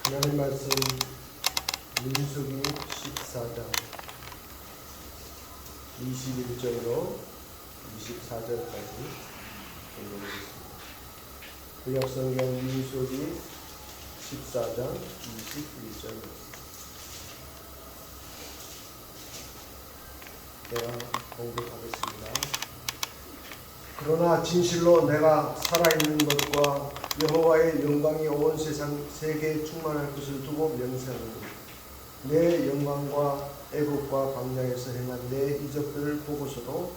하나님 말씀 민수기 14장 21절로 24절까지 읽어보겠습니다. 구약성경 민수기 14장 21절 내가 공독하겠습니다. 그러나 진실로 내가 살아있는 것과 여호와의 영광이 온 세상 세계에 충만할 것을 두고 명세하노니 내 영광과 애국과 광야에서 행한 내 이적들을 보고서도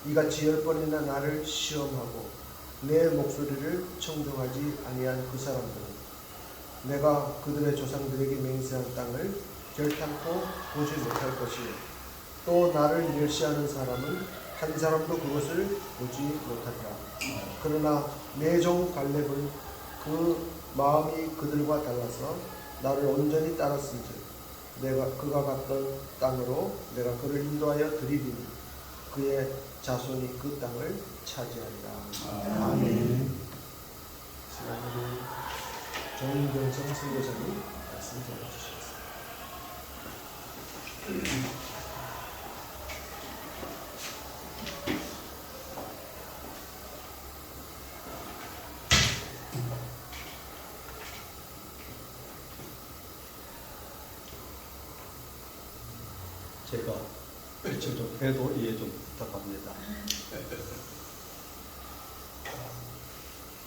이같이 10번이나 나를 시험하고 내 목소리를 청종하지 아니한 그 사람들은 내가 그들의 조상들에게 맹세한 땅을 결탄코 보지 못할 것이요 또 나를 멸시하는 사람은 한 사람도 그것을 보지 못하리라. 그러나 내 종 갈렙은 그 마음이 그들과 달라서 나를 온전히 따랐은즉 내가 그가 갔던 땅으로 내가 그를 인도하여 드리리니 그의 자손이 그 땅을 차지하리라. 아멘. 지난번에 정경성 선교사님 말씀 전해주셨습니다. 제가 좀 배도 이해 좀 부탁합니다.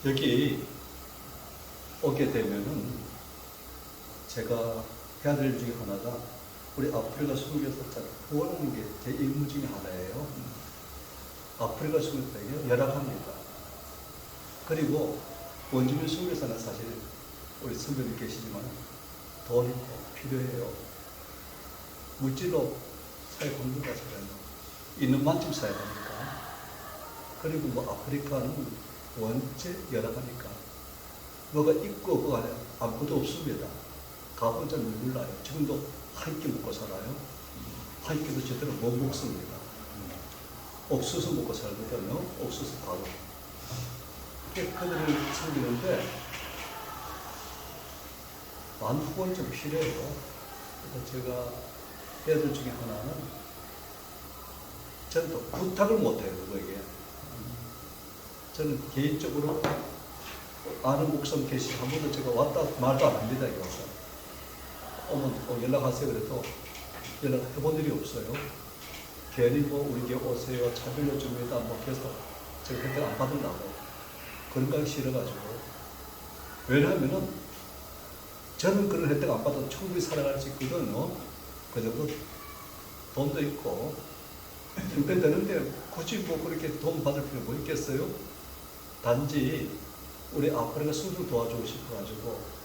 여기 오게 되면은 제가 해야 될 일 중에 하나가 우리 아프리카 선교사 보는 게 제 임무 중에 하나예요. 아프리카 선교사가 열악합니다. 그리고 원주민 선교사는 사실 우리 선배님 계시지만 돈이 필요해요. 물질로 사회 공부가 잘하는 있는 만큼 사야 하니까. 그리고 뭐 아프리카는 원체 열악하니까 뭐가 있고 그거 안에 아무것도 없습니다. 가보자 눈물 나요. 지금도 한 끼 먹고 살아요. 한 끼도 제대로 못 먹습니다. 옥수수 먹고 살거든요. 옥수수 가루. 그들을 섬기는데 많은 후원이 좀 필요해요. 그래서 제가 애들 중에 하나는 저는 또 부탁을 못해요. 그거에게 저는 개인적으로 아는 목사님 계시 한 번도 제가 왔다 말도 안 합니다. 여기 와서 어머 연락하세요. 그래도 연락해본 일이 없어요. 괜히 뭐 우리 교회 오세요 차 빌려줍니다 뭐 계속 제가 혜택 안 받는다고 그런 거 싫어가지고. 왜냐하면은 저는 그런 혜택 안 받아도 충분히 살아갈 수 있거든요. 그래서 돈도 있고 형편 되는데 굳이 뭐 그렇게 돈 받을 필요 뭐 있겠어요? 단지 우리 아프리카 순수 도와주고 싶어가지고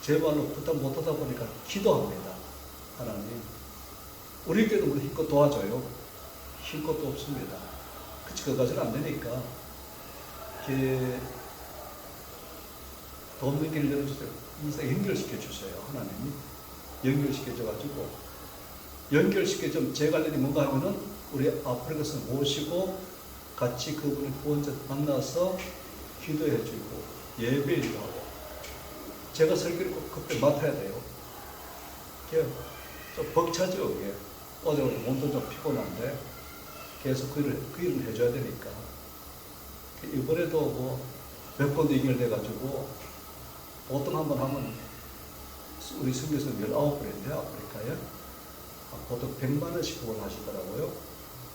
제 말로 부탁 못하다 보니까 기도합니다. 하나님 우리 교회도 우리 힘껏 도와줘요. 힘껏도 없습니다. 그까지는 안 되니까 돕는 길을 열어주세요. 인생 연결시켜 주세요. 하나님이 연결시켜줘가지고 연결시켜주면 제 관련이 뭔가 하면은 우리 아프리카에서 모시고 같이 그분의 후원자 만나서 기도해주고 예배도 하고 제가 설교를 꼭 그때 맡아야 돼요. 좀 벅차죠. 이게 어제 몸도 좀 피곤한데 계속 그 일을 해줘야 되니까 이번에도 뭐 몇 번도 연결돼가지고 보통 한번 하면 우리 선교사는 19분인데 아프리카에 보통 100만 원씩 후원하시더라고요.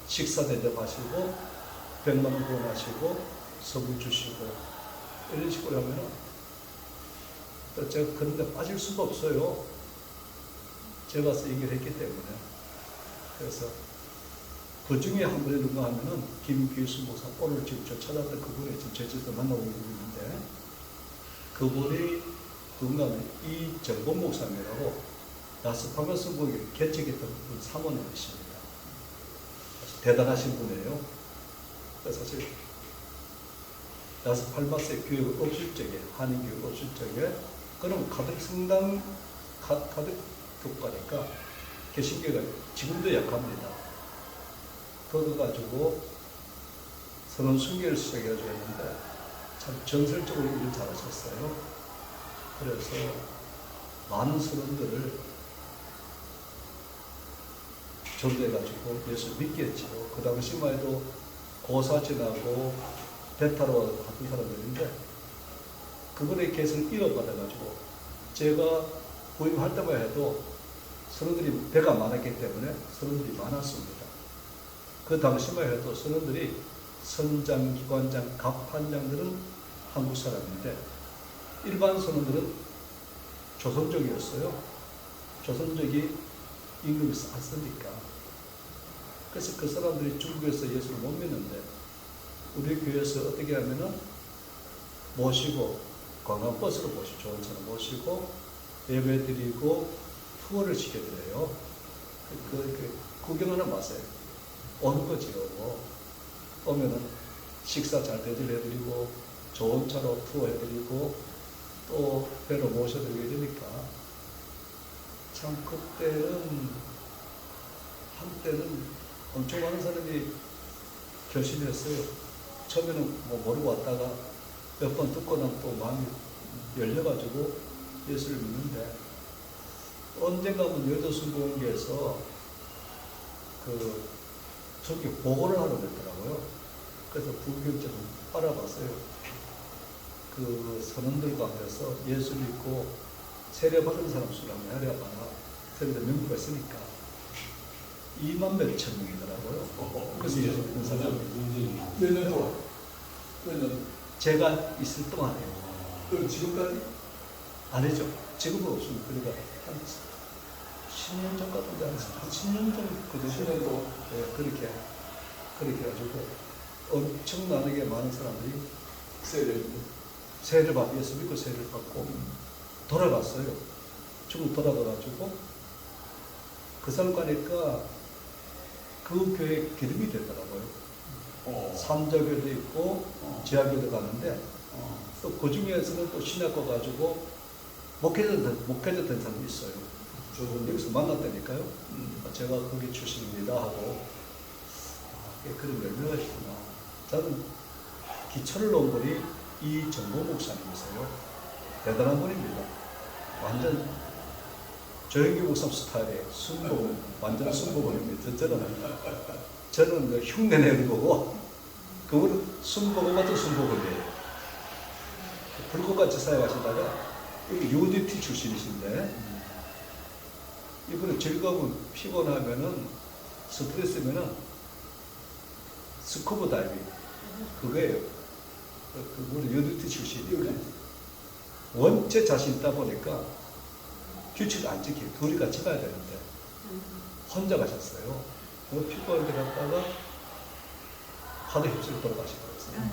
식사 대접하시고 100만 원 후원하시고 선물 주시고 이런 식으로 하면은 또 제가 그런 데 빠질 수가 없어요. 제가 가서 얘기를 했기 때문에. 그래서 그 중에 한 분이 누가 하면은 김규수 목사 오늘 지금 저 찾았던 그분이 지금 제주도 만나고 있는데 그분이 누군가 하면 이정범 목사님이라고 라스파마스 부에 개척했던 분 사모님이십니다. 대단하신 분이에요. 그래서 사실 라스팔마스의 교육 없을 적에 한인교육 없을 적에 그럼 가득 성당 가득 교과니까 개신교가 지금도 약합니다. 그거 가지고 선언 순교를 시작해가지고 했는데 참 전설적으로 일을 잘하셨어요. 그래서 많은 사람들을 전도해가지고 예수 믿게 했죠. 그 당시만 해도 고사 지나고 배 타러 갔던 사람들인데 그분의 계승을 이어받아가지고 제가 부임할 때만 해도 선원들이 배가 많았기 때문에 선원들이 많았습니다. 그 당시만 해도 선원들이 선장, 기관장, 갑판장들은 한국 사람인데 일반 선원들은 조선족이었어요. 조선족이 임금이 쌌으니까. 그래서 그 사람들이 중국에서 예수를 못 믿는데 우리 교회에서 어떻게 하면은 모시고 관광버스로 모시고 좋은 차로 모시고 예배 드리고 투어를 시켜드려요. 구경하는 맛에 오는 거지요. 오면은 식사 잘 대접해드리고 좋은 차로 투어해드리고 또 배로 모셔드리고 이러니까 참 그때는 한때는 엄청 많은 사람이 결심했어요. 처음에는 뭐 모르고 왔다가 몇 번 듣고는 또 마음이 열려가지고 예수를 믿는데 언젠가 여도순복음교에서 저기 보고를 하러 갔더라고요. 그래서 부경적으로 알아봤어요. 그 선원들과 해서 예수 믿고 세례 받은 사람 수를 한번 해봐라. 세례 명부가 있으니까 2만 몇천 명이더라고요. 그래서 예수 믿는 사람이 몇 년 동안? 몇 년? 제가 있을 동안에요. 그럼 지금까지? 아니죠. 지금은 없습니다. 그러니까 한 10년 전 같은데 한 10년 전 그죠? 10년 동안? 네, 그렇게 해가지고 엄청나게 많은 사람들이 세례를 받고 예수 믿고 세례를 받고 돌아갔어요. 중국 돌아가가지고 그 사람 가니까 그 교회 기름이 되더라고요. 삼자교도 있고 지하교도 가는데 또 그 중에서는 또 신학과 가지고 목회자 된 사람이 있어요. 저도 여기서 만났다니까요. 제가 거기 출신입니다 하고 그런 열매가 있구나. 저는 기초를 놓은 분이 이정보 목사님이세요. 대단한 분입니다. 완전 조영기 목사 스타일의 순복음, 완전 순복음입니다. 저는 흉내 내는 거고 그분은 순복음 같은 순복음이에요. 불꽃같이 사역하시다가 UDT 출신이신데 이분은 즐거움, 피곤하면은 스트레스면은 스쿠버 다이빙 그거예요. 그분은 UDT 출신이니까 원체 자신 있다 보니까 규칙을 안 지키고 둘이 같이 가야 되는데 혼자 가셨어요. 그 피곤한데 갔다가 하도 휩쓸려 돌아가시고 그랬어요.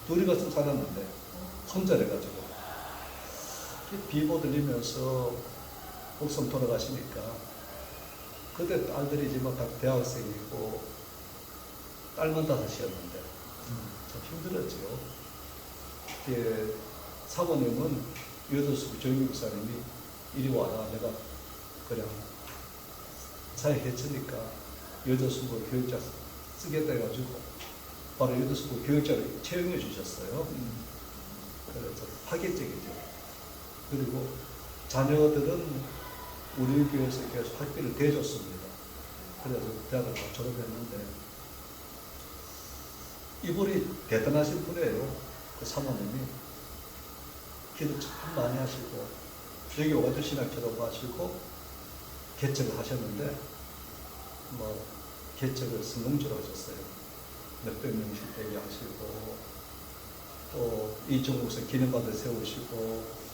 둘이 갔으면 살았는데 혼자 해가지고 비보 들리면서 목숨 돌아가시니까 그때 딸들이지만 다 대학생이고 딸만 5이었는데 참 힘들었죠. 사모님은 여도수 정육 목사님이 이리 와라 내가 그냥 사회해치니까 여도수부 교육자 쓰겠다 해가지고 바로 여도수부 교육자를 채용해 주셨어요. 그래서 파격적이죠. 그리고 자녀들은 우리 교회에서 계속 학비를 대줬습니다. 그래서 대학을 다 졸업했는데 이분이 대단하신 분이에요. 그 사모님이 기도 참 많이 하시고 여기 와가지고 신학 졸업하시고 개척을 하셨는데 뭐 개척을 성공적으로 하셨어요. 몇백 명씩 되게 하시고 또 이종국에서 기념관을 세우시고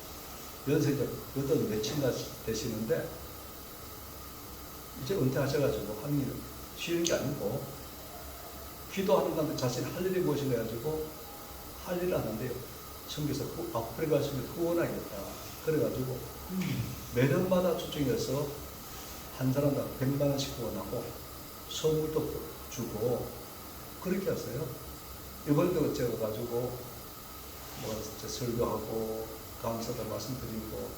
연세가 여든 몇이나 되시는데 이제 은퇴하셔가지고 하는 일 쉬는 게 아니고 기도하는 가운데 자신이 할 일이 무엇인가 해가지고 할 일을 하는데요. 성교에서 아프리카 성교 후원하겠다. 그래가지고 매년마다 초청해서 한 사람당 100만 원씩 후원하고 선물도 주고 그렇게 하세요. 이번에도 제가 가지고 뭐 설교하고 감사도 말씀드리고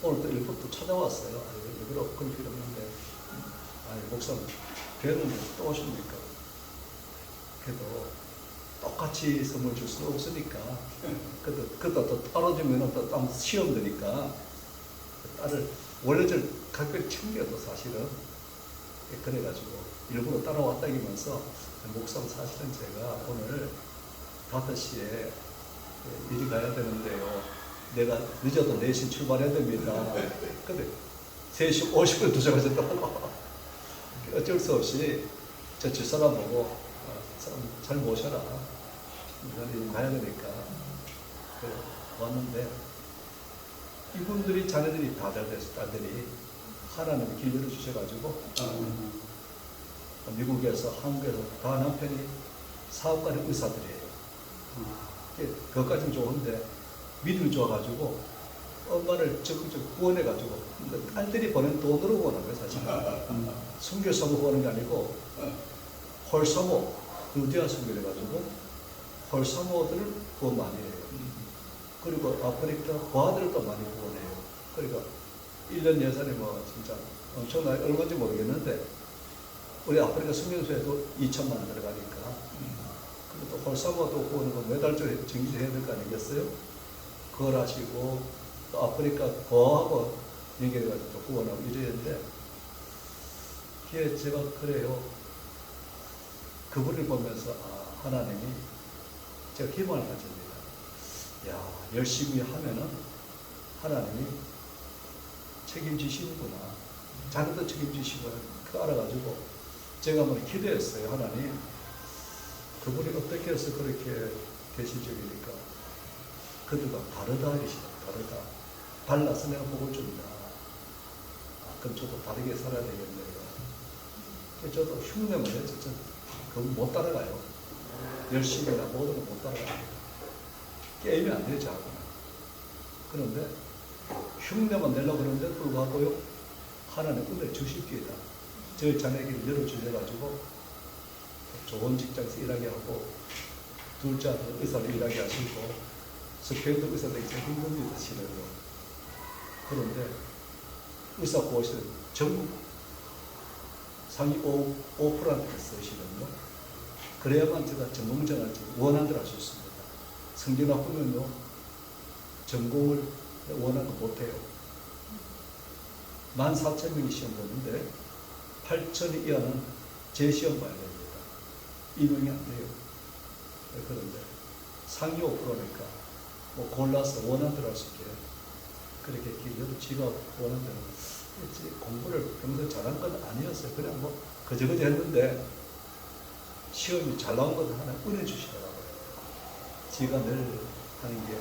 오늘 또 일부 또 찾아왔어요. 일부러 그럴 필요 없는데 목사님 교회는 또 오십니까? 그래도 똑같이 선물 줄 수는 없으니까 그것도 또 떨어지면 또 시험 드니까 딸을 원래 저 각별히 챙겨도 사실은 그래가지고 일부러 따라왔다기면서 목사님 사실은 제가 오늘 5시에 일이 가야 되는데요. 내가 늦어도 4시 출발해야 됩니다. 근데 3시 50분 도착하셨다고. 어쩔 수 없이 저 집사람 보고 잘 모셔라. 일 가야 되니까. 그래, 왔는데 이분들이 자녀들이 다 잘 돼서 딸들이 하나님이 길 열어주셔가지고 미국에서 한국에서 다 남편이 사업가는 의사들이에요. 그것까지는 좋은데 믿음이 좋아가지고 엄마를 적극적으로 구원해가지고 딸들이 보낸 돈으로 구원한 거예요 사실. 순교사고 구하는 게 아니고 홀사모 루디아 순교를 해가지고 홀사모들을 구원 많이 해요. 그리고 아프리카 고아들도 많이 구원해요. 그러니까 1년 예산이 뭐 진짜 엄청나게 얼마인지 모르겠는데 우리 아프리카 순교소에도 2천만 원 들어가니까 그리고 또 홀사모도 구원은 거 매달적으로 정기해야 될 거 아니겠어요? 그걸 하시고 또 아프리카 고아하고 연결해가지고 또 구원하고 이랬는데 그게 제가 그래요. 그분을 보면서 하나님이 제가 기만을 가집니다. 야, 열심히 하면은 하나님이 책임지시는구나. 자기도 책임지시고 그 알아가지고 제가 한번 기도했어요. 하나님, 그분이 어떻게 해서 그렇게 계신 적이니까 그들과 다르다 이러시다. 다르다. 달라서 내가 복을 준다. 그럼 저도 다르게 살아야 되겠네요. 저도 흉내만 해서 그건 못 따라가요. 열심히나 뭐든 못 따라가요. 게임이 안 되죠. 그런데 흉내만 내려고 그러는데 불구하고요. 하나님 은혜 주실 기회다. 저희 자녀에게 열어주셔가지고 좋은 직장에서 일하게 하고 둘째 아들 의사로 일하게 하시고 스페인도 의사들이 제일 힘듭니다. 실은. 그런데 의사 구하시는 전국 상위 5%한테 쓰시는요. 그래야만 제가 전공전을 원하는 대로 할 수 있습니다. 성적 나쁘면요. 전공을 원하는 거 못해요. 14,000명이 시험 보는데 8,000이 이하는 재시험 봐야 됩니다. 임용이 안 돼요. 그런데 상위 5%니까 뭐 골라서 원하는 대로 할 수 있게 그렇게 길려도 지가 원하는 대로 공부를 평소에 잘한 건 아니었어요. 그냥 뭐 그저그저 했는데 시험이 잘 나온 건 하나 은혜 주시더라고요. 지가 늘 하는 게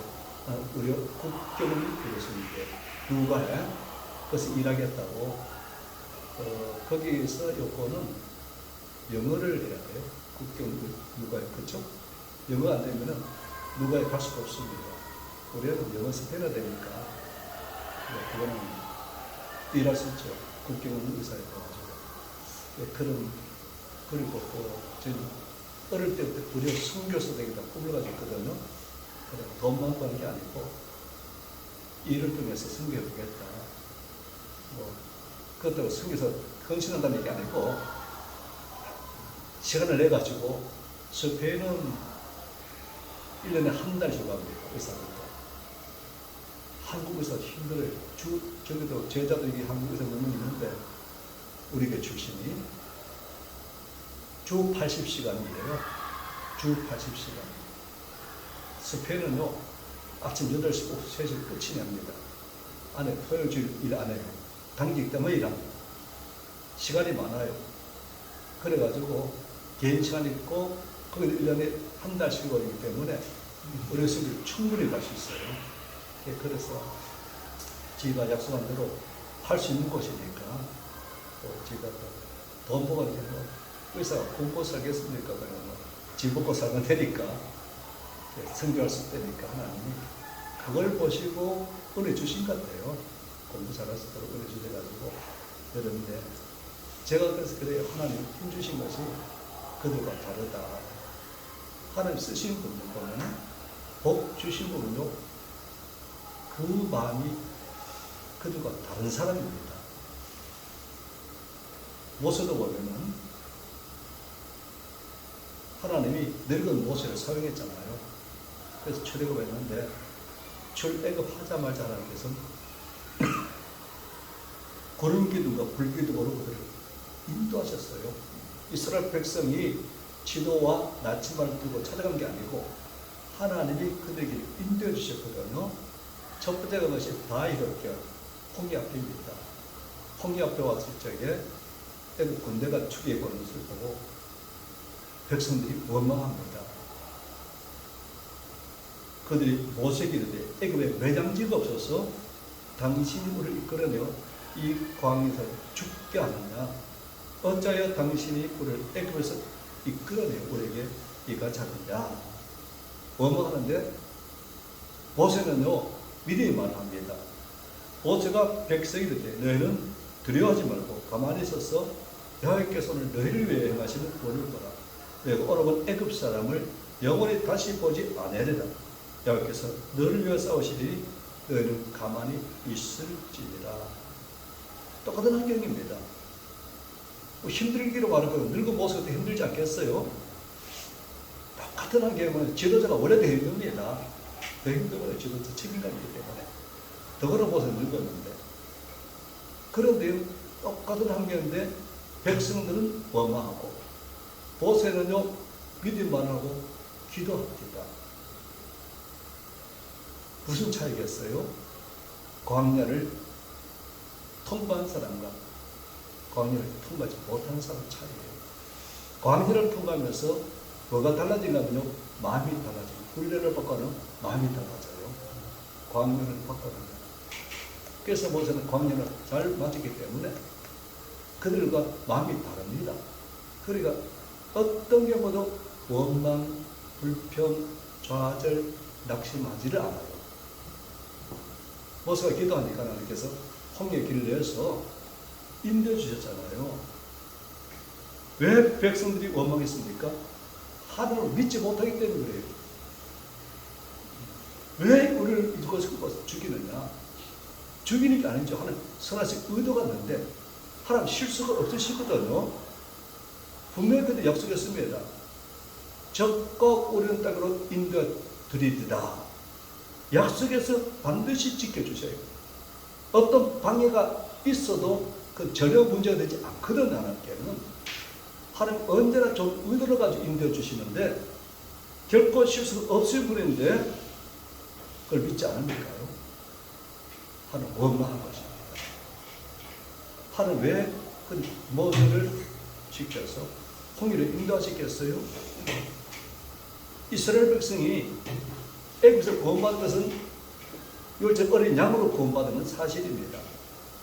우리 국경을 교수인데 누가 해? 그래서 일하겠다고 거기에서 요건은 영어를 해야 돼요. 국경 누가에 그쵸? 영어 안 되면은 누가에 갈 수가 없습니다. 우리는 영어 스페인어 되니까 그거는 일할 수 있죠. 국경은 의사에 가가지고 그런 그리고 또 저는 어릴 때부터 우리가 순교사 되겠다 꿈을 가지고 있거든요. 그래 돈만 버는 게 아니고 일을 통해서 순교해 보겠다. 뭐 그것도 순교사 헌신한다는 얘기 아니고 시간을 내 가지고 스페인은 1년에 한 달 휴가입니다. 의사들도 한국에서 힘들어요. 저기도 제자들이 한국에서 너무 있는데 우리 교 출신이 주 80시간인데요. 주 80시간. 스페인은요, 아침 8시, 오후 3시 끝이 납니다. 안에 토요일, 주일 일 안 해요. 당직 때문에 일합니다. 시간이 많아요. 그래가지고, 개인 시간이 있고, 거기 1년에 한 달씩 걸리기 때문에, 우리 성질 충분히 갈 수 있어요. 그래서, 지가 약속한 대로 할 수 있는 곳이니까, 또 지가 돈 벌어야 되고, 의사가 굶고 살겠습니까? 그러면 집 먹고 살면 되니까 성교할 수 있다니까 하나님이 그걸 보시고 은혜 주신 것 같아요. 공부 잘할 수 있도록 은혜 주셔가지고 그런데 제가 그래서 그래요. 하나님 힘 주신 것이 그들과 다르다. 하나님 쓰신 분들 보면 복 주신 분은요 그 마음이 그들과 다른 사람입니다. 모세도 보면은 하나님이 늙은 모세를 사용했잖아요. 그래서 출애굽했는데 출애굽하자마자 하나님께서는 구름 기둥과 불 기둥으로 그들을 인도하셨어요. 이스라엘 백성이 지도와 나침반을 들고 찾아간 게 아니고 하나님이 그들에게 인도해 주셨거든요. 첫 번째가 것이 다 이렇게 홍해 앞입니다. 홍해 앞에 왔을 적에 애굽 군대가 추리해 보는 것을 보고 백성들이 원망합니다. 그들이 모세에게 이르되 애굽에 매장지가 없어서 당신이 우리를 이끌어내어 이 광야에서 죽게 하느냐, 어찌하여 당신이 우리를 애굽에서 이끌어내어 우리에게 이가 작느냐 원망하는데 모세는요 미리 말합니다. 모세가 백성이 이르되 너희는 두려워하지 말고 가만히 있어서 여호와께서 오늘 너희를 위해 행하시는 구원을 보라. 너희가 오르본 애굽 사람을 영원히 다시 보지 아니하리라. 여호와께서 너를 위해 싸우시리니 너희는 가만히 있을지니라. 똑같은 환경입니다. 뭐 힘들기로 말하고 늙은 모습도 힘들지 않겠어요? 똑같은 환경이면 지도자가 원래도 힘듭니다. 더 힘들어요. 지도자 책임감이기 때문에. 더불어 모습 늙었는데. 그런데 똑같은 환경인데 백성들은 원망하고 모세는요 믿음만 하고 기도합니다. 무슨 차이겠어요? 광야를 통과한 사람과 광야를 통과하지 못한 사람 차이예요. 광야를 통과하면서 뭐가 달라지냐면요 마음이 달라져요. 훈련을 받고는 마음이 달라져요. 광야를 받고는. 그래서 모세는 광야를 잘 맞았기 때문에 그들과 마음이 다릅니다. 그러니까 어떤 경우도 원망, 불평, 좌절, 낙심하지를 않아요. 모세가 기도하니까 하나님께서 홍해 길을 내서 인도해 주셨잖아요. 왜 백성들이 원망했습니까? 하나님을 믿지 못하기 때문에 그래요. 왜 우리를 이곳에서 죽이느냐? 죽이는 게 아니죠. 하나님 선하신 의도가 있는데 하나님 실수가 없으시거든요. 분명히 그때 약속했습니다. 적국 우리는 땅으로 인도해 드리리라. 약속해서 반드시 지켜주셔요. 어떤 방해가 있어도 그 전혀 문제가 되지 않거든. 하나님께는 하나님 언제나 좋은 의도를 가지고 인도해 주시는데 결코 실수가 없을 분인데 그걸 믿지 않습니까요? 하나님 원망한 것입니다. 하나님 왜 그 모세를 지켜서 홍해를 인도하시겠어요? 이스라엘 백성이 애굽에서 구원받은 것은 요즘 어린 양으로 구원받은 건 사실입니다.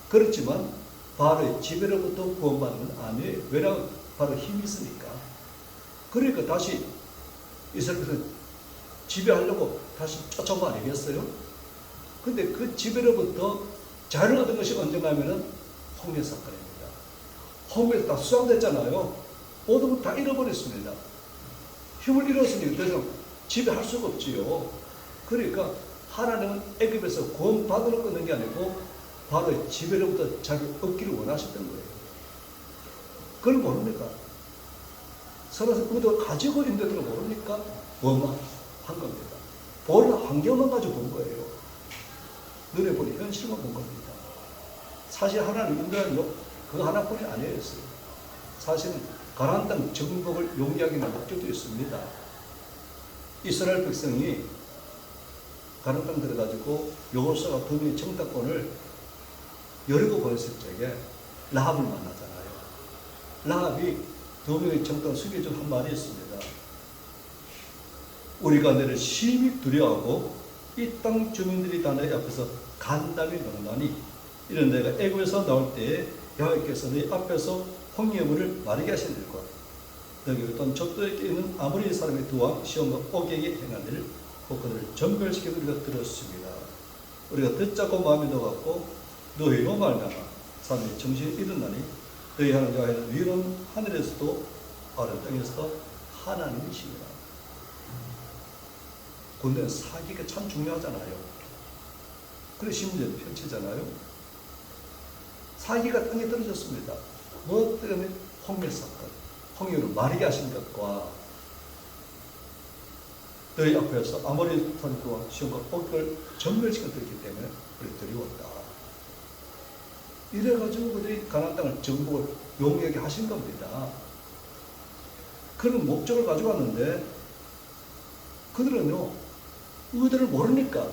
그렇지만 바로의 지배로부터 구원받은 건 아니에요. 왜냐하면 바로 힘이 있으니까. 그러니까 다시 이스라엘 백성 지배하려고 다시 쫓아온 거 아니겠어요? 근데 그 지배로부터 자유를 얻은 것이 언젠가면은 홍해 사건입니다. 홍해에서 다 수상됐잖아요. 모든 걸 다 잃어버렸습니다. 힘을 잃었으니 더 이상 지배할 수가 없지요. 그러니까 하나님은 애굽에서 구원받으러 끊는 게 아니고 바로 지배로부터 자유를 얻기를 원하셨던 거예요. 그걸 모릅니까? 선하신 의도를 가지고 인도를 모릅니까? 원망한 겁니다. 보는 환경만 가지고 본 거예요. 눈에 보니 현실만 본 겁니다. 사실 하나님 인도하는 그거 하나뿐이 아니었어요. 사실은 가나안 땅 정복을 용기하기 위한 목적도 있습니다. 이스라엘 백성이 가나안 땅 들어가지고 여호수아가 두 명의 정탐꾼을 여리고 보냈을 적에 라합을 만나잖아요. 라합이 두 명의 정탐 수기 중 한 말이 있습니다. 우리가 너를 심히 두려워하고 이 땅 주민들이 다 내 앞에서 간담이 먹나니 이런 내가 애굽에서 나올 때에 여호와께서 네 앞에서 홍해물을 마르게 하신 일과 너희 어떤 적도에게 있는 아모리 사람의 두 왕 시온과 오게에게 행한 일을 곧 그들을 전멸시켜 우리가 들었습니다. 우리가 듣자고 마음이 녹았고 너희로 말미암아 사람이 정신이 잃었나니 너희 하나님 여호와는 위로는 하늘에서도 아래 땅에서도 하나님이십니다. 근데 사기가 참 중요하잖아요. 그래 심지어 펼치잖아요. 사기가 땅에 떨어졌습니다. 뭐 때문에 홍해 사건, 홍해로 마르게 하신 것과 너희 앞에서 아모리 선지와 시온과 옥을 전멸시켜드렸기 때문에 우리 두려웠다. 이래가지고 그들이 가나안 땅을 정복을 용이하게 하신 겁니다. 그런 목적을 가지고 왔는데 그들은요 의도를 모르니까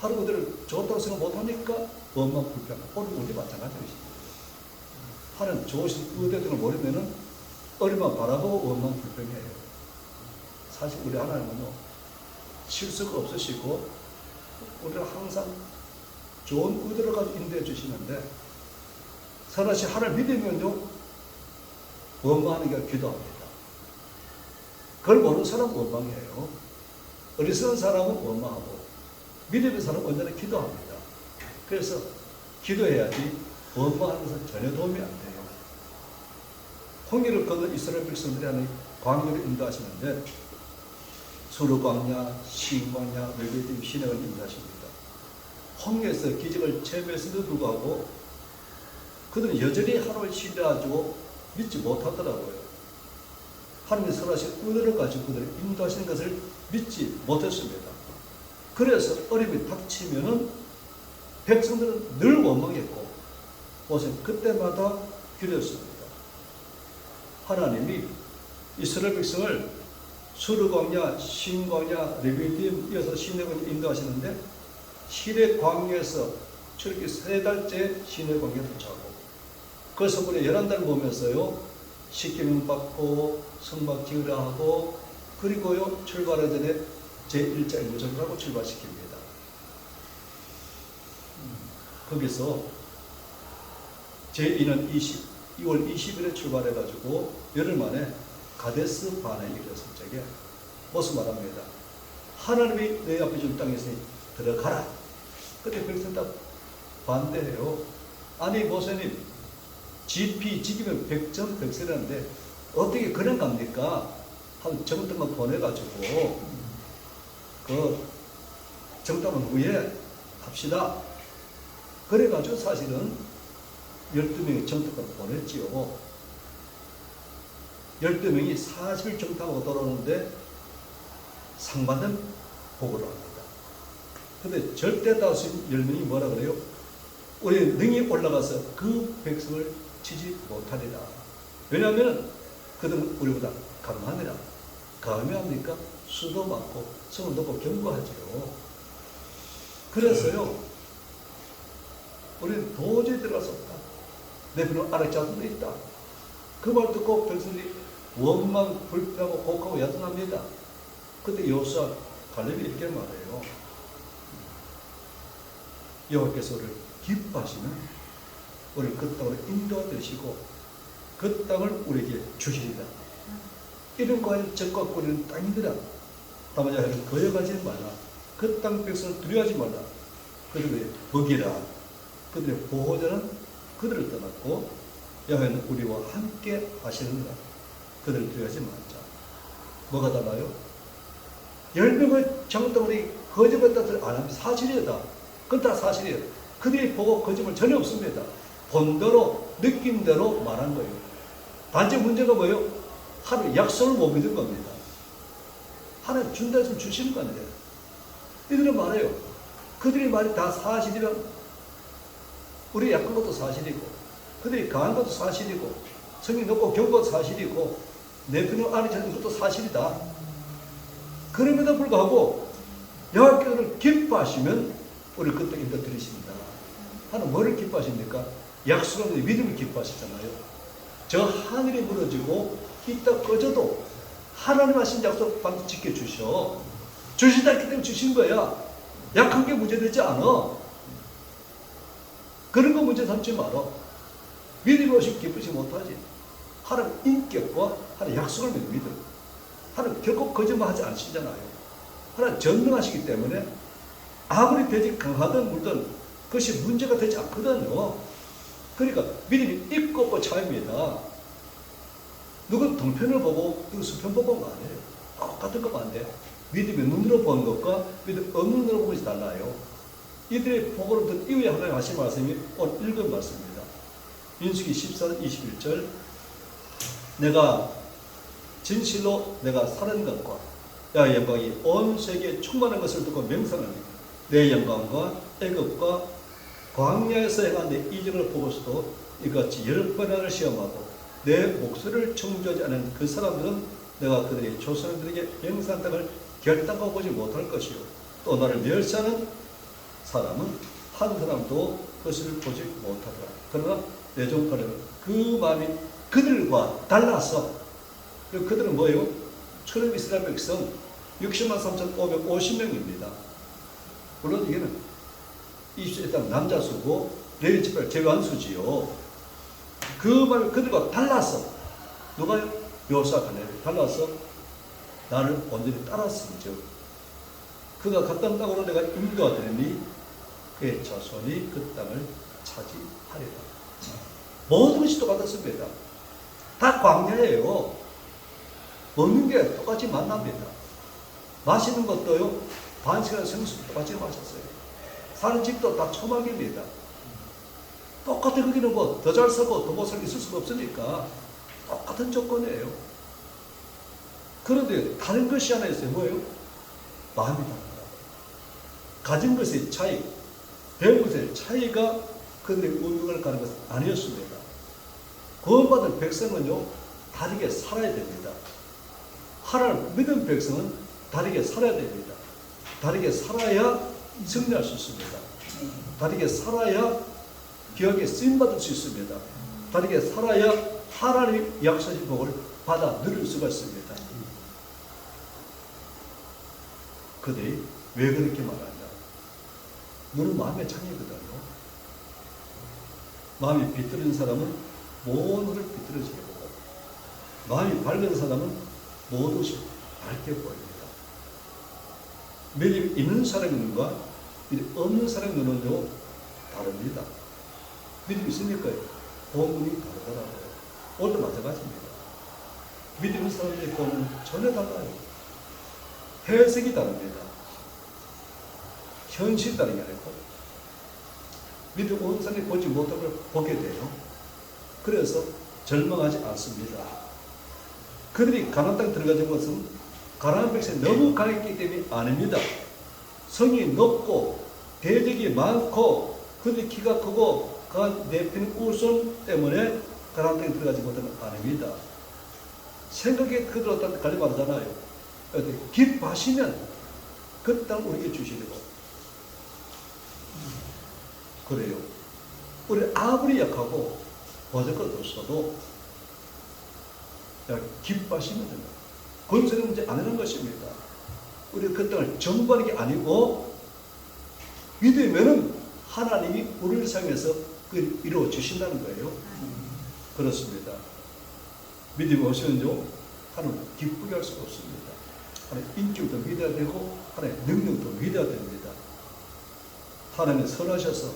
하루 그들을 좋다고 생각 못하니까 원망 불평하고 오늘 우리 마찬가지입니다. 하나님 좋으신 의도를 모르면은 어리만 바라보고 원망 불평해요. 사실 우리 하나님은요 실수가 없으시고 우리를 항상 좋은 의도를 가지고 인도해 주시는데 사람이 하나님 믿으면요 원망하는 게 기도합니다. 그걸 모르는 사람은 원망해요. 어리석은 사람은 원망하고 믿음의 사람은 언제나 기도합니다. 그래서 기도해야지 원망하는 것은 전혀 도움이 안 돼요. 홍해를 건너 이스라엘 백성들이 하는 광야를 인도하시는데 수르 광야, 시인 광야, 레비딤 시내를 인도하십니다. 홍해에서 기적을 체험했음에도 불구하고 그들은 여전히 하나님을 신뢰하고 믿지 못하더라고요. 하나님의 선하신 의도를 가지고 그들을 인도하시는 것을 믿지 못했습니다. 그래서 어려움이 닥치면은 백성들은 늘 원망했고 모세는 그때마다 기도했습니다. 하나님이 이스라엘 백성을 수르 광야, 신 광야, 레비딤 이어서 시내광야 인도하시는데 시내 광야에서 출애굽기 3달째 시내 광야에 도착하고 그 성문에 11달 보면서요 십계명 받고 성막 지으라 하고 그리고요 출발하기 전에 제1자 일부전을 하고 출발시킵니다. 거기서 제2는 2월 20일에 출발해가지고 열흘 만에 가데스 바네에 이르렀을 적에 무슨 말합니다. 하나님이 내 앞에 준 땅에 있으니 들어가라. 그때 백성 다 반대해요. 아니 모세님 지기면 백전백세라는데 어떻게 그냥 갑니까? 한 정탐만 보내가지고 그 정탐은 후에 합시다. 그래가지고 사실은 12명의 정탐을 보냈지요. 12명이 40일 정탐하고 돌아오는데 상받은 보고를 합니다. 근데 절대 다수인 10명이 뭐라 그래요? 우리 능히 올라가서 그 백성을 치지 못하리라. 왜냐하면 그들은 우리보다 강하니라. 강하면 합니까? 수도 많고 성을 높고 견고하지요. 그래서요 우리는 도저히 들어갈 수 없다. 내 편은 아랫자들도 있다. 그 말 듣고 백성들이 원망 불평하고 곡하고 야단합니다. 그때 여호수아 갈렙이 이렇게 말해요. 여호와께서 우리를 기뻐하시면 우리를 그 땅으로 인도하 되시고 그 땅을 우리에게 주시리라. 이런 과연 적과 꾸리는 땅이더라. 다만 야훼는 거여가지 말라. 그 땅 백성을 두려워하지 말라. 그들의 복이라. 그들의 보호자는 그들을 떠났고 야훼는 우리와 함께 하시느니라. 그들을 두려워하지 말자. 뭐가 달라요? 10명의 정덩어리 거짓말을 안 하면 사실이다. 그건 다 사실이에요. 그들이 보고 거짓말 전혀 없습니다. 본대로 느낌대로 말한 거예요. 단지 문제가 뭐예요? 하나님 약속을 못 믿은 겁니다. 하나님 준다 했으면 주시는 거 아니에요. 이들은 말해요. 그들이 말이 다 사실이면 우리 약한 것도 사실이고 그들이 강한 것도 사실이고 성이 높고 견고한 것도 사실이고 내 편을 안에 찾는 것도 사실이다. 그럼에도 불구하고 여호와께서는 기뻐하시면 우리 그때 인도 드리십니다. 하나님 뭐를 기뻐하십니까? 약속하는 믿음을 기뻐하시잖아요. 저 하늘이 무너지고 이 땅 꺼져도 하나님 하신 약속 반드시 지켜주셔. 주시다 했기 때문에 주신 거야. 약한 게 문제되지 않아. 그런 거 문제 삼지 마라. 믿음이 없이 기쁘지 못하지. 하나님 인격과 하나님 약속을 믿는 믿음. 하나님 결코 거짓말하지 않으시잖아요. 하나님 전능하시기 때문에 아무리 대지 강하든 물든 그것이 문제가 되지 않거든요. 그러니까 믿음이 있고 없고 차이입니다. 누군 동편을 보고 누군 수편 보고 안 해요. 똑같은 것만 안 돼. 믿음이 눈으로 보는 것과 믿음 없는 눈으로 보는 것이 달라요. 이들의 보고를 듣 이후에 하나님 하신 말씀이 오늘 읽은 말씀입니다. 민수기 14장 21절 내가 진실로 내가 사는 것과 야의 영광이 온 세계에 충만한 것을 듣고 명상하니 내 영광과 애굽과 광야에서 행한 내 이적을 보고서도 이같이 10번을 시험하고 내 목소리를 청조하지 않은 그 사람들은 내가 그들의 조상들에게 명상한 땅을 결단하고 보지 못할 것이요 또 나를 멸시하는 사람은 한 사람도 그것을 보지 못하더라. 그러나 내 종파는 그 마음이 그들과 달라서 그들은 뭐예요? 초림 이스라엘 백성 60만 3,550명입니다. 물론 이게는 이스라엘 땅 남자 수고 레위 지파를 제외한 수지요. 그 마음이 그들과 달라서 누가요? 요사 가네를 달라서 나를 온전히 따랐음즉 그가 갔던 땅으로 내가 인도하더니 그의 자손이 그 땅을 차지하리라. 모든 것이 똑같았습니다. 다 광야예요. 먹는 게 똑같이 만납니다. 마시는 것도요, 반시간 생수 똑같이 마셨어요. 사는 집도 다 초막입니다. 똑같은 거기는 뭐 더 잘 살고 더 못 살고 있을 수가 없으니까 똑같은 조건이에요. 그런데 다른 것이 하나 있어요. 뭐예요? 마음이 다르다. 가진 것의 차이, 배운 것의 차이가 그들의 운명을 가는 것은 아니었습니다. 구원받은 백성은요, 다르게 살아야 됩니다. 하나님을 믿은 백성은 다르게 살아야 됩니다. 다르게 살아야 승리할 수 있습니다. 다르게 살아야 기억에 쓰임받을 수 있습니다. 다르게 살아야 하나님의 약속의 복을 받아 누릴 수가 있습니다. 그들이 왜 그렇게 말하냐? 너는 마음의 창이거든요. 마음이 비뚤은 사람은 모든 것을 비뚤어지게 보고 마음이 밝은 사람은 모든 것이 밝게 보입니다. 믿음이 있는 사람의 눈과 믿음 없는 사람의 눈은요 다릅니다. 믿음이 있으니까요 본문이 다르더라고요. 오늘도 마찬가지입니다. 믿음 있는 사람들의 본문은 전혀 달라요. 해석이 다릅니다. 현실이 다른 게 아니고 믿음 없는 사람이 보지 못한 걸 보게 돼요. 그래서 절망하지 않습니다. 그들이 가나안 땅에 들어가는 것은 가나안 백성이 너무 강했기 때문이 아닙니다. 성이 높고 대적이 많고 그들이 키가 크고 강한 내피는 우선 때문에 가나안 땅에 들어가지 못하는 건 아닙니다. 생각에 그들 어떤 갈리 말하잖아요. 기뻐하시면 그 땅 우리에게 주시려고. 그래요. 우리 아무리 약하고 버젓을 없어도 기뻐하시면 됩니다. 건설의 문제 아니라는 것입니다. 우리 그 땅을 정부하는 게 아니고 믿으면은 하나님이 우리를 사용해서 그걸 이루어 주신다는 거예요. 그렇습니다. 믿음이 없으면요 하나님 기쁘게 할 수가 없습니다. 하나님 인격도 믿어야 되고 하나님 능력도 믿어야 됩니다. 하나님은 선하셔서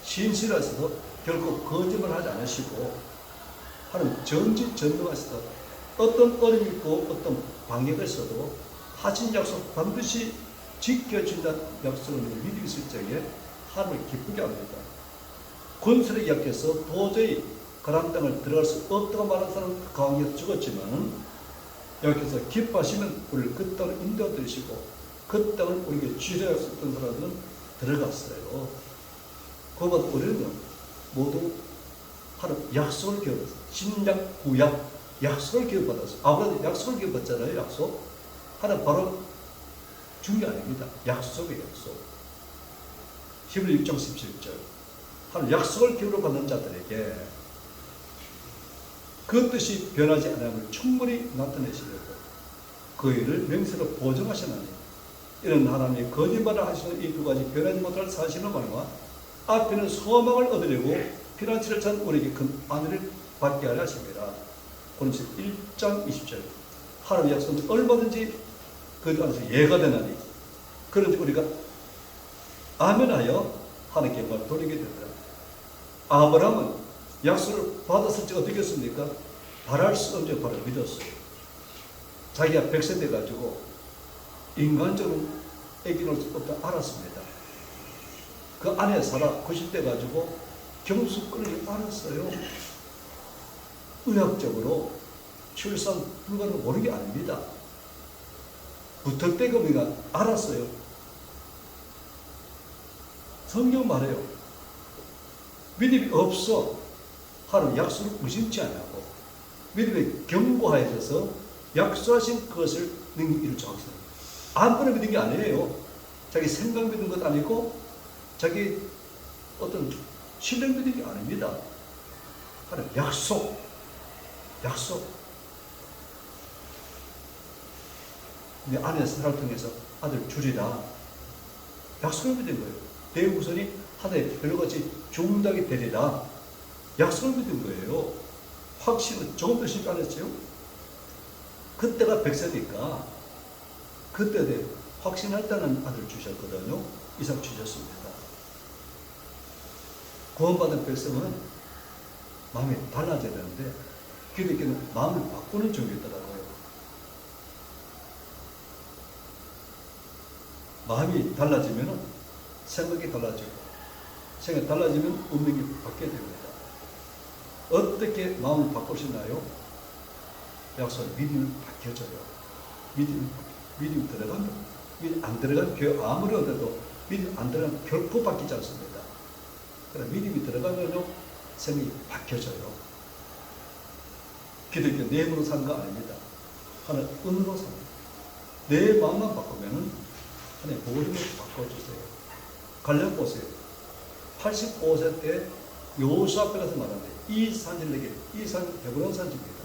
신실하셔서 결코 거짓말하지 않으시고 하나님 전지전능하셔서 어떤 어려움이 있고 어떤 방해가 있어도 하신 약속 반드시 지켜준다는 약속을 믿음이 있을 적에 하나님을 기쁘게 합니다. 권술에 약해서 도저히 가나안 땅을 들어갈 수 없다고 말하는 사람은 그 가운데 죽었지만 여기서 기뻐하시면 우리를 그 땅을 인도해 드리시고 그 땅을 우리에게 주셔야 했던 사람들은 들어갔어요. 그것보다 우리는 모두 하나님 약속을 기억했어요. 신약 구약 약속을 기억받았어요. 아브라함이 약속을 기억받잖아요. 약속. 하나님 바로 준 게 아닙니다. 약속의 약속. 히브리 6장 17절 하나님 약속을 기억받는 자들에게 그 뜻이 변하지 않음을 충분히 나타내시려고 그 일을 명세로 보증하시나니 이런 하나님이 거짓말을 하시는 이 두 가지 변하지 못할 사실을 말과 앞에는 소망을 얻으려고 피난처를 찾은 우리에게 큰 안위를 받게 하려 하십니다. 고린도서 1장 20절 하나님의 약속은 얼마든지 그 안에서 예가 되나니 그런지 우리가 아멘하여 하나님께 영광을 돌리게 됩니다. 아브라함은 약속을 받았을 때 어떻게 했습니까? 바랄 수 없는 바로 믿었어요. 자기가 100세 돼가지고 인간적으로 애기 낳을 수 없다 알았습니다. 그 아내 사라 90대 가지고 경수 끊을 줄 알았어요. 의학적으로 출산 불가능을 모르는 게 아닙니다. 부탁대금이가 알았어요. 성경 말해요. 믿음이 없어. 하는 약속을 무심치 않고 믿음에 견고하여져서 약속하신 것을 능히 이룰 줄 알았어요. 아무거나 믿은 게 아니에요. 자기 생각 믿은 것 아니고 자기 어떤 신뢰 믿은 게 아닙니다. 하는 약속. 내 아내 사랑을 통해서 아들 주리라. 약속을 믿은 거예요. 대우선이 하늘에 별같이 좋은 닭이 되리라. 약속을 믿은 거예요. 확신은 조금 더 쉽지 않았어요? 그때가 백세니까 그때 확신할 때는 아들 주셨거든요. 이삭 주셨습니다. 구원받은 백성은 마음이 달라져야 되는데 기독교는 마음을 바꾸는 종교더라고요. 마음이 달라지면 생각이 달라지고 생각이 달라지면 운명이 바뀌게 됩니다. 어떻게 마음을 바꾸시나요? 약속 믿음을 바뀌어져요. 믿음이 들어가면 믿음 안 들어가면 교회 아무리 얻어도 믿음 안 들어가면 결코 바뀌지 않습니다. 그러나 믿음이 들어가면요 생각이 바뀌어져요. 기독교 내부로 사는 거 아닙니다. 하나님 은으로 삽니다. 내 마음만 바꾸면은 하나님 모든 것을 바꿔주세요. 갈렙 보세요. 85세 때 여호수아 앞에 가서 말하는데 이 산지를 내게, 이 산 헤브론 산지입니다.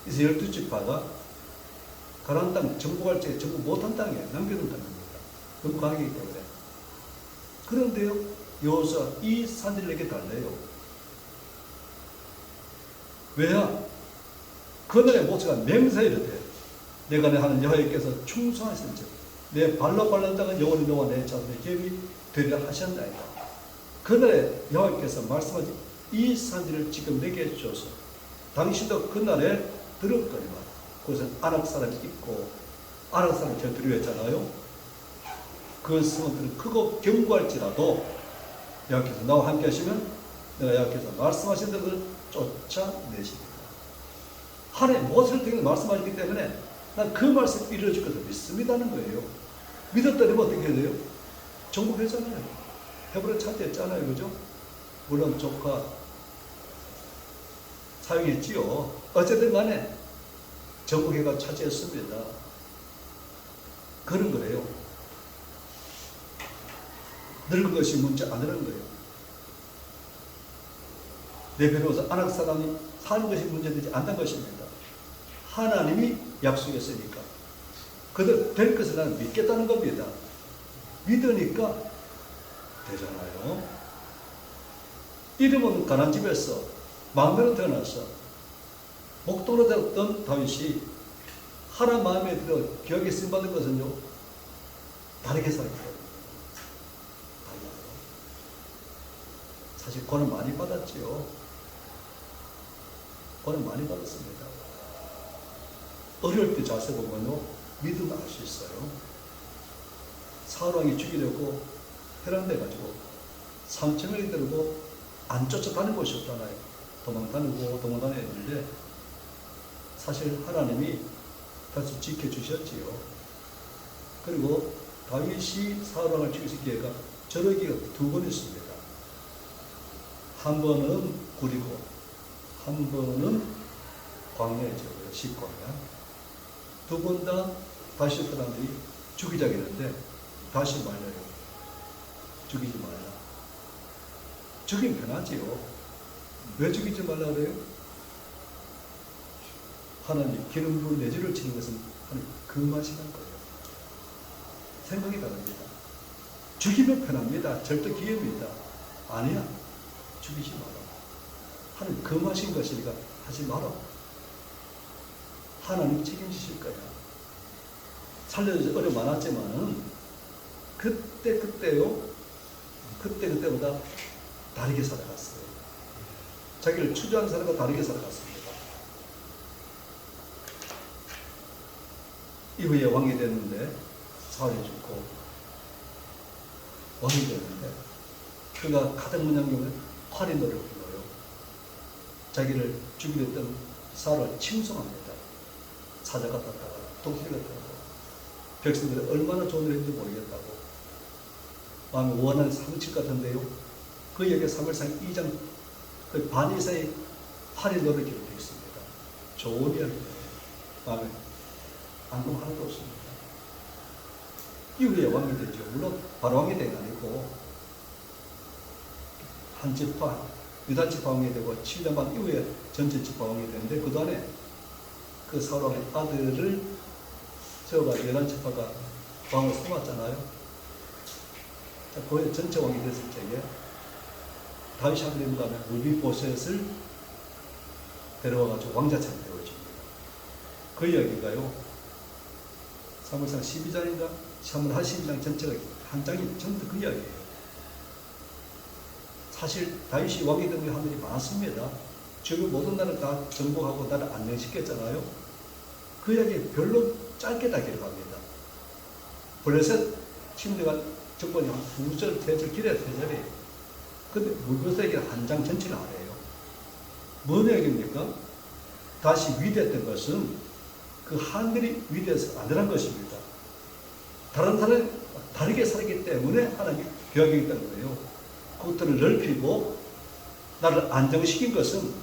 그래서 12지파가 가나안 땅 정복할 적에 정복 못한 땅이에요. 남겨둔 땅입니다. 너무 강하기 때문에. 그런데요 여호수아 이 산지를 내게 달래요. 왜냐? 그날의 모세가 맹세에 이르되 내가 내 하는 여호와께서 충성하신즉 내 발로 밟는 땅은 영원히 너와 내 자손의 기업이 되리라 하셨나이다. 그날에 여호와께서 말씀하신 이 산지를 지금 내게 해주셔서 당신도 그날에 들었거니와 그것은 아낙 사람이 있고 아낙 사람이 제가 두려워했잖아요. 그 성들은 크고 견고할지라도 여호와께서 나와 함께 하시면 내가 여호와께서 말씀하신 대로 쫓아내십니다. 하나님 모세를 통해 말씀하셨기 때문에 난 그 말씀 이루어질 것을 믿습니다는 거예요. 믿었더니 어떻게 해야 돼요? 정복했잖아요. 헤브론 차지했잖아요. 그죠? 물론 조카 사용했지요. 어쨌든 간에 정복해가 차지했습니다. 그런 거래요. 늙은 것이 문제 아니라는 거예요. 내 변호사 아낙 사람이 사는 것이 문제되지 않는 것입니다. 하나님이 약속했으니까 그들 될 것을 나는 믿겠다는 겁니다. 믿으니까 되잖아요. 이름은 가난 집에서 마음대로 태어나서 목도로 되었던 다윗이 하나님 마음에 들어 기억에 쓰임받은 것은요 다르게 살았어요. 사실 고난 많이 받았지요. 고난 많이 받았습니다. 어려울 때 자세 보면요 믿음 알 수 있어요. 사울왕이 죽이려고 해란돼가지고 3,000명이 들고 안 쫓아다니는 곳이 없잖아요. 도망다녔는데 사실 하나님이 다시 지켜주셨지요. 그리고 다윗이 사울왕을 죽일 기회가 저런 기회가 2번 있습니다. 한 번은 구리고 한 번은 광야죠. 식광야. 2번 다 다시 사람들이 죽이자고 했는데 다시 말려요. 죽이지 말라. 죽이면 편하지요. 왜 죽이지 말라 그래요? 하나님 기름 부은 내주를 치는 것은 하나님 금하시는 거예요. 생각이 다릅니다. 죽이면 편합니다. 절대 기회입니다. 아니야. 죽이지 마라. 하나님 금하신 것이니까 하지 마라. 하나님 책임지실 거야. 살려줘서 어려움 많았지만은 그때보다 다르게 살아갔어요. 자기를 추주한 사람과 다르게 살아갔습니다. 이후에 왕이 됐는데 사울이 죽고 왕이 됐는데 그가 가장 먼저 경우에 활이 노래를 불러요. 자기를 죽이려 했던 사울을 칭송합니다. 사자 같았다가 독수리 같다고 백성들이 얼마나 좋은 일인지 모르겠다고 마음이 원하는 상칠 같은데요. 그 얘기 3월상 2장 그 반 이상의 할인도를 기록되어 있습니다. 좋은 이야기입니다. 마음에 안동 하나도 없습니다. 이후에 왕이 되죠. 물론 바로 왕이 된 게 아니고 한 지파, 유다 지파 왕이 되고 7년 반 이후에 전체 지파 왕이 되는데 그동안에 그 사울 왕의 아들을 세워가지고 유다 지파가 왕을 삼았잖아요. 자, 그 전체 왕이 됐을 적에 다윗이 하늘에 가면 물비보셋을 데려와가지고 왕자처럼 되어집니다. 그 이야기가요. 사무엘상 12장인가? 사무엘 한 12장 전체가 한 장이 전부 그 이야기예요. 사실 다윗이 왕이 된 하늘이 많습니다. 주변 모든 나라를 다 정복하고 나를 안정시켰잖아요. 그 이야기 별로 짧게 다 기록합니다. 블레셋 침례가 정권이 한 2절, 3절, 길어야 3절이에요. 근데 물보셋에게 한 장 전체를 하래요. 뭔 얘기입니까? 다시 위대했던 것은 그 하늘이 위대해서 아니란 것입니다. 다른 사람이 다르게 살기 때문에 하나님이 교육했다는 거예요. 그것들을 넓히고 나를 안정시킨 것은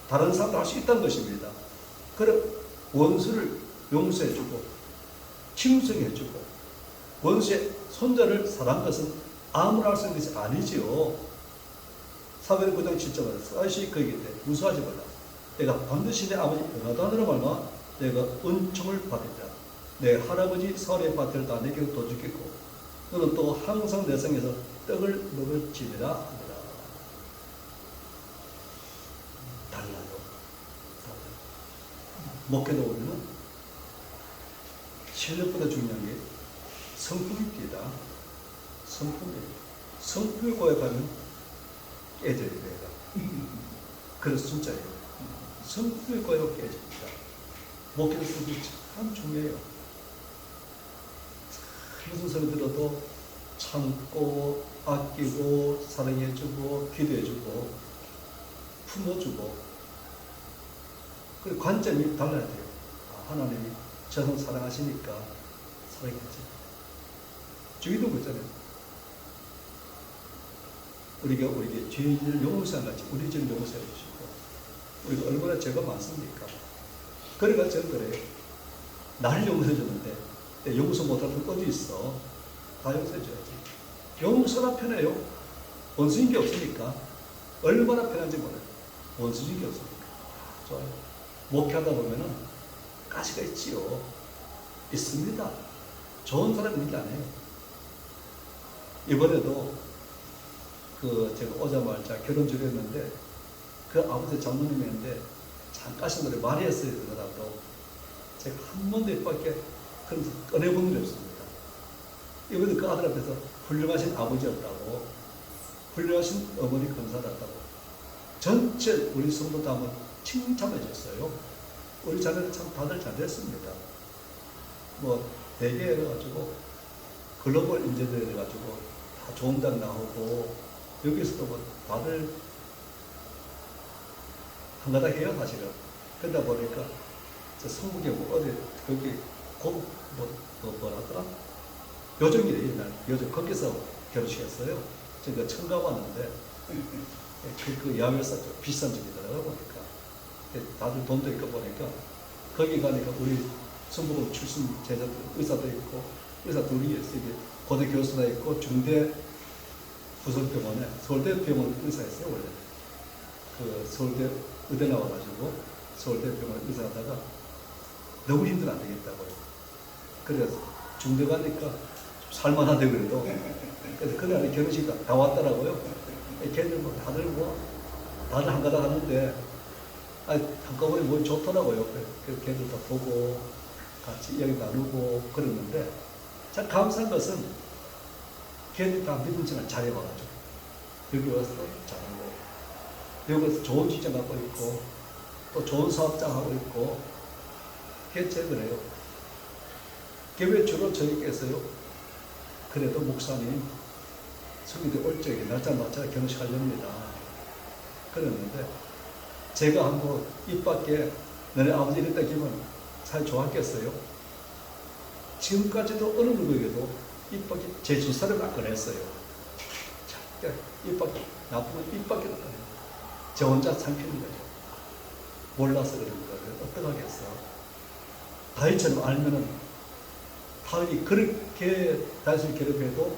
다른 사람도 할 수 있다는 것입니다. 그래 원수를 용서해주고 침승해주고 원수의 손자를 사랑한 것은 아무나 할 수 있는 것이 아니지요. 사무엘 9장 7절에 사시 그에게 무수하지 말라. 내가 반드시 내 아버지 요나단으로 말마 내가 은총을 받으리라. 내 할아버지 사울의 밭을 다 내게 도주겠고 너는 또 항상 내 성에서 떡을 먹을지니라 하니라. 달라요. 목회도 오면은 실력보다 중요한 게 성품입니다. 성품이에요. 성품을 고약하면 깨져야 돼요. 그래서 진짜예요. 성품을 고약하고 깨집니다. 목회도 성품이 참 중요해요. 무슨 소리 들어도 참고 아끼고 사랑해주고 기도해주고 품어주고 그 관점이 달라야 돼요. 하나님이 저는 사랑하시니까 사랑했지. 주기도 그렇잖아요. 우리가 우리에게 죄인을 용서한 같이 우리 죄를 용서해 주시고 우리가 얼마나 죄가 많습니까? 그래가 저는 그래요. 나를 용서해 줬는데 용서 못할 건 어디 있어? 다 용서해 줘야지. 용서가 편해요. 원수인 게 없으니까. 얼마나 편한지 몰라요. 원수인 게 없으니까. 좋아요. 목회하다 보면은 가시가 있지요. 있습니다. 좋은 사람 있는 게 아니에요. 이번에도 제가 오자마자 결혼 주례했는데 그 아버지 장모님이었는데 잠깐씩 노래 많이 했어요. 그러다도 제가 한 번도 입밖에 그런 꺼내본 일이 없습니다. 이번에 그 아들 앞에서 훌륭하신 아버지였다고 훌륭하신 어머니 검사였다고 전체 우리 성도도 한번 칭찬해 줬어요. 우리 자녀는 참 다들 잘 됐습니다. 뭐 대개 해가지고 글로벌 인재들 해가지고 다 좋은 장 나오고 여기서도 뭐 다들 한가닥 해요 사실은. 그러다 보니까 저 성북에 뭐 어디 거기 뭐라더라 요정이래 옛날 요정 거기서 결혼식했어요. 제가 처음 가봤는데 그 야외에서 비싼 집이더라고요 보니까. 다들 돈도 있고 보니까 거기 가니까 우리 성북 출신 제자들 의사도 있고 의사 둘이 있어요. 고대 교수가 있고 중대 부설병원에 서울대병원 의사였어요 원래. 그 서울대 의대 나와가지고 서울대병원 의사하다가 너무 힘들어 안 되겠다고요. 그래서 중대 가니까 살만하대 그래도. 그래서 그날에 결혼식 다 왔더라고요. 걔들 다들 한가닥 하는데 한꺼번에 뭐 좋더라고요. 그래서 걔들 다 보고 같이 이야기 나누고 그랬는데 참 감사한 것은 걔들 다 믿음 생활 잘해와가지고 여기 와서 잘하고 여기서 좋은 직장 갖고 있고 또 좋은 사업장 하고 있고 걔제 그래요. 걔왜 주로 저희께서요. 그래도 목사님 성인들 올 적에 날짜 결혼식 하렵니다. 그랬는데 제가 한번 입 밖에 너네 아버지 이랬다 기분 잘 좋았겠어요? 지금까지도 어느 누구에게도 입 밖에 제 주사를 안 꺼냈어요. 절대 입 밖에 나쁘면 입 밖에 안 꺼내요. 저 혼자 삼키는 거죠. 몰라서 그런 거를 어떡하겠어. 다윗처럼 알면은 다윗이 그렇게 다윗을 괴롭혀도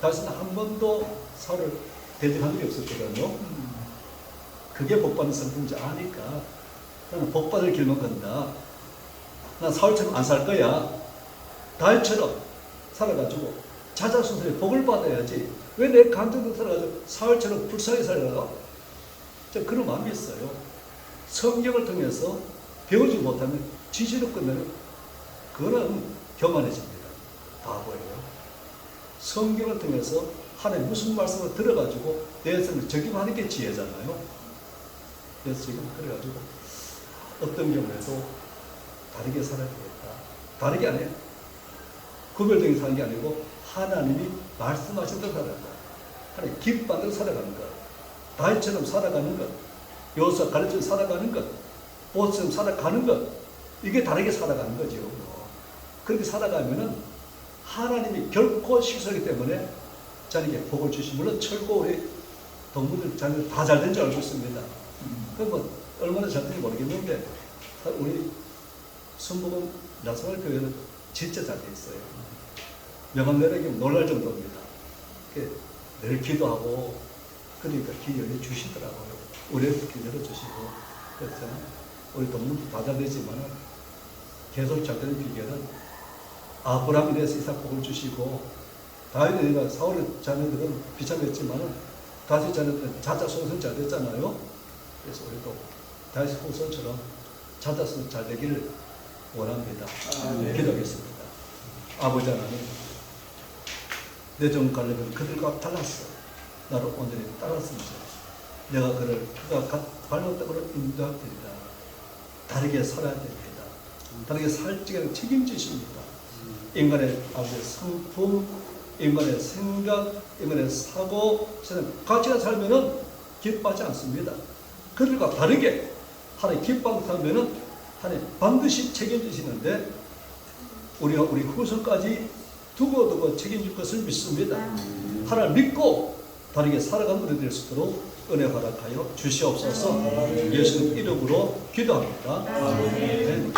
다윗은 한 번도 사울을 대적한 적이 없었거든요. 그게 복받는 성품인지 아니까 나는 복받을 길만 건다. 난 사울처럼 안 살 거야. 다윗처럼 살아가지고 자자손손에 복을 받아야지. 왜 내 감정도 살아가지고 사울처럼 불쌍히 살아가? 저 그런 마음이 있어요. 성경을 통해서 배우지 못하면 지지로 끝내는 그거는 교만해집니다. 바보예요. 성경을 통해서 하나님 무슨 말씀을 들어가지고 내 삶을 적용하는 게 지혜잖아요. 그래서 지금 그래가지고 어떤 경우에도 다르게 살아야 되겠다. 다르게 안 해요. 구별적인 사는 게 아니고 하나님이 말씀하신 대로 살아간다. 하나님 기뻐하는 대로 살아가는 것. 다윗처럼 살아가는 것. 여호수아 가르쳐 살아가는 것. 보스처럼 살아가는 것. 이게 다르게 살아가는 거죠. 그렇게 살아가면은 하나님이 결코 식사하기 때문에 자녀에게 복을 주시. 물론 철고 우리 동무들 자녀들 다 잘 된 줄 알고 있습니다. 그럼 뭐 얼마나 잘 된지 모르겠는데 우리 순복음 나사렛 교회는 진짜 잘 돼 있어요. 명함내리기 놀랄 정도입니다. 늘 기도하고 그러니까 길 열려주시더라고요. 우리한테 길 열어주시고 그래서 우리 동무도 다 잘 되지만 계속 잘 되는 비결은 아브라함에 대해서 이삭 복을 주시고 다윗이나 사울의 자녀들은 비참했지만 다윗 자녀들은 자자손손 잘 됐잖아요. 그래서 우리도 다윗 후손처럼 자자손손 잘 되기를 원합니다. 기도하겠습니다. 아버지 하나님, 내 종 가려면 그들과 달랐어. 나를 온전히 따랐습니다. 내가 그가 밟은 땅으로 인도하리라. 다르게 살아야 됩니다. 다르게 살 적에는 책임지십니다. 인간의 아버지 성품, 인간의 생각, 인간의 사고, 가치가 살면은 기뻐하지 않습니다. 그들과 다르게 하나님 기뻐하고 살면은 하나님 반드시 책임지시는데 우리가 우리 후손까지 두고두고 책임질 것을 믿습니다. 하나님 믿고 다르게 살아가는 우리 될 수 있도록 은혜 허락하여 주시옵소서. 예수님 이름으로 기도합니다.